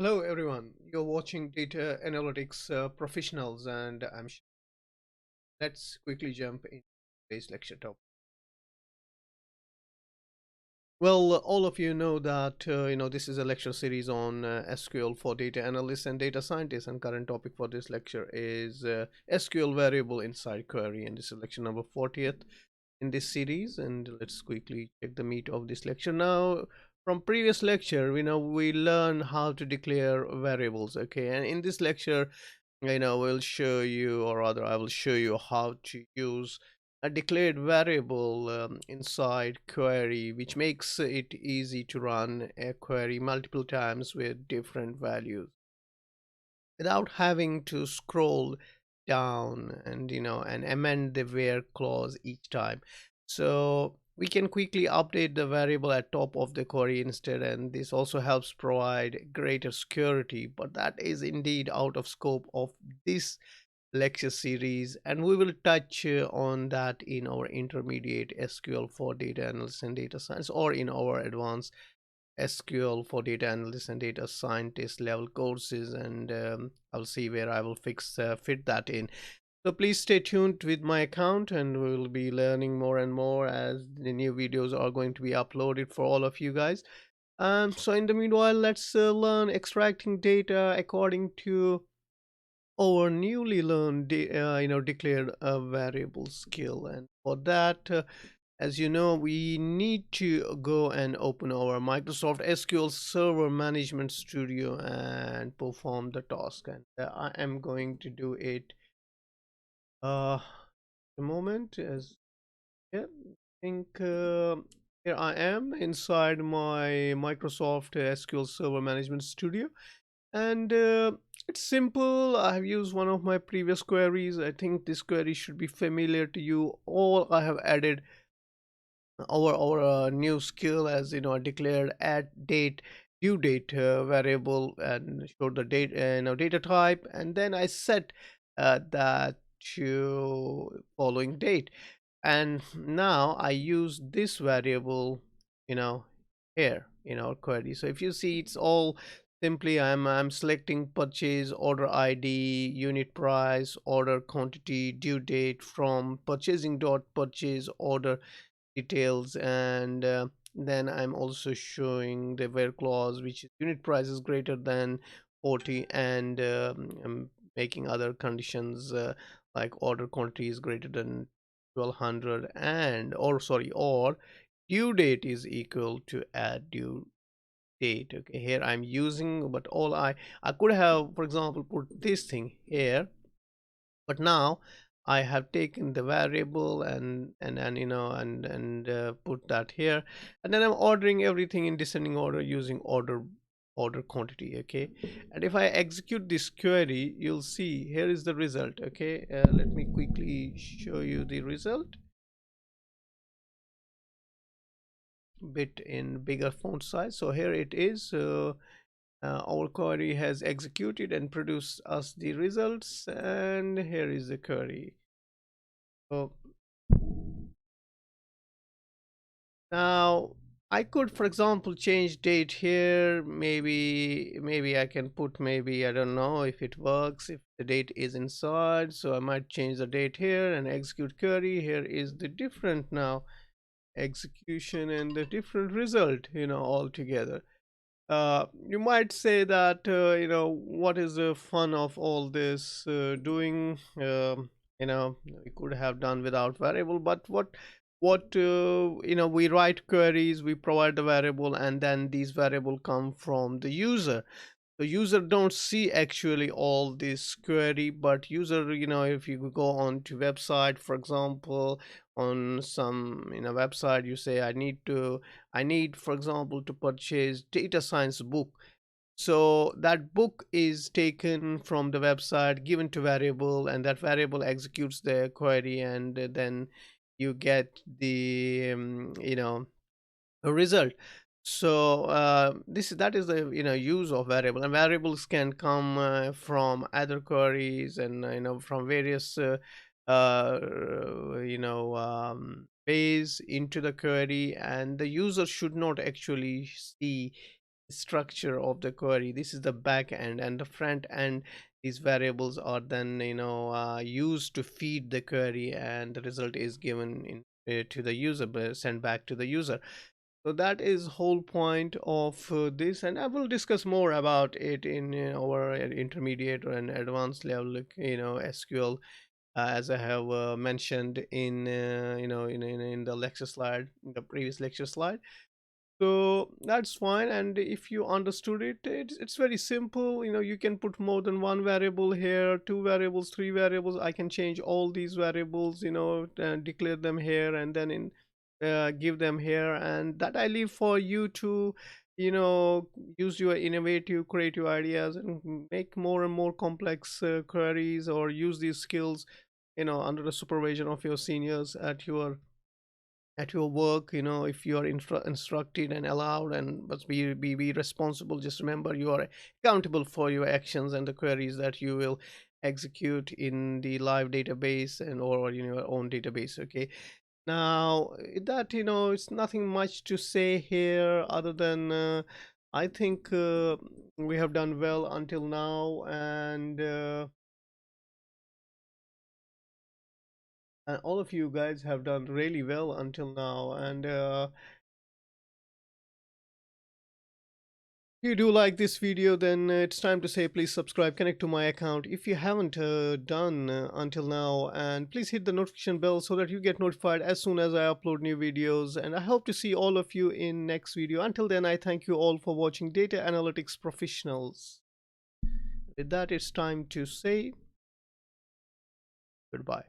Hello everyone, you're watching Data Analytics Professionals and let's quickly jump into today's lecture topic. Well, all of you know that this is a lecture series on SQL for data analysts and data scientists, and current topic for this lecture is SQL variable inside query, and this is lecture number 40th in this series. And let's quickly check the meat of this lecture. Now, from previous lecture, we learn how to declare variables, okay, and in this lecture we'll show you, or rather I will show you how to use a declared variable inside query, which makes it easy to run a query multiple times with different values without having to scroll down and and amend the where clause each time. So we can quickly update the variable at top of the query instead, and this also helps provide greater security, but that is indeed out of scope of this lecture series, and we will touch on that in our intermediate SQL for data analysis and data science, or in our advanced SQL for data analyst and data scientist level courses, and I'll see where I will fit that in. So please stay tuned with my account, and we'll be learning more and more as the new videos are going to be uploaded for all of you guys. So in the meanwhile, let's learn extracting data according to our newly learned declared variable skill. And for that, as you know, we need to go and open our Microsoft SQL Server Management Studio and perform the task. And I am going to do it a moment. As yeah, I think here I am inside my Microsoft SQL Server Management Studio, and it's simple. I have used one of my previous queries. I think this query should be familiar to you. All I have added our new skill, as declared add date due date variable, and show the date data type, and then I set that to following date. And now I use this variable you know here in our query. So if you see, it's all simply I'm selecting purchase order ID, unit price, order quantity, due date from purchasing dot purchase order details, and then I'm also showing the where clause, which is unit price is greater than 40, and I'm making other conditions like order quantity is greater than 1200, and or due date is equal to add due date. Okay, here I'm using, but all I could have, for example, put this thing here, but now I have taken the variable and put that here, and then I'm ordering everything in descending order using order quantity. Okay, and if I execute this query, you'll see here is the result. Okay, let me quickly show you the result bit in bigger font size. So here it is. Our query has executed and produced us the results, and here is the query. So now I could, for example, change date here. Maybe I can put, maybe, I don't know if it works, if the date is inside. So I might change the date here and execute query. Here is the different now execution and the different result, all together. You might say that, what is the fun of all this doing? We could have done without variable, but what we write queries, we provide the variable, and then these variable come from the user. The user don't see actually all this query, but user, if you go on to website, for example, on some website, you say I need, for example, to purchase data science book. So that book is taken from the website, given to variable, and that variable executes the query, and then you get the a result. So that is the use of variable, and variables can come from other queries, and from various ways into the query, and the user should not actually see structure of the query. This is the back end, and the front end, these variables are then used to feed the query, and the result is given to the user, sent back to the user. So that is whole point of this, and I will discuss more about it in our intermediate and advanced level, like, SQL, as I have mentioned in in the lecture slide, in the previous lecture slide. So that's fine, and if you understood it, it's very simple. You can put more than one variable here, two variables, three variables. I can change all these variables, declare them here, and then give them here, and that I leave for you to use your innovative, creative ideas and make more and more complex queries, or use these skills under the supervision of your seniors at your work. If you are instructed and allowed, and must be responsible. Just remember, you are accountable for your actions and the queries that you will execute in the live database and or in your own database. Okay, now that it's nothing much to say here, other than I think we have done well until now, and all of you guys have done really well until now. And if you do like this video, then it's time to say please subscribe, connect to my account if you haven't done until now, and please hit the notification bell so that you get notified as soon as I upload new videos. And I hope to see all of you in next video. Until then, I thank you all for watching Data Analytics Professionals. With that, it's time to say goodbye.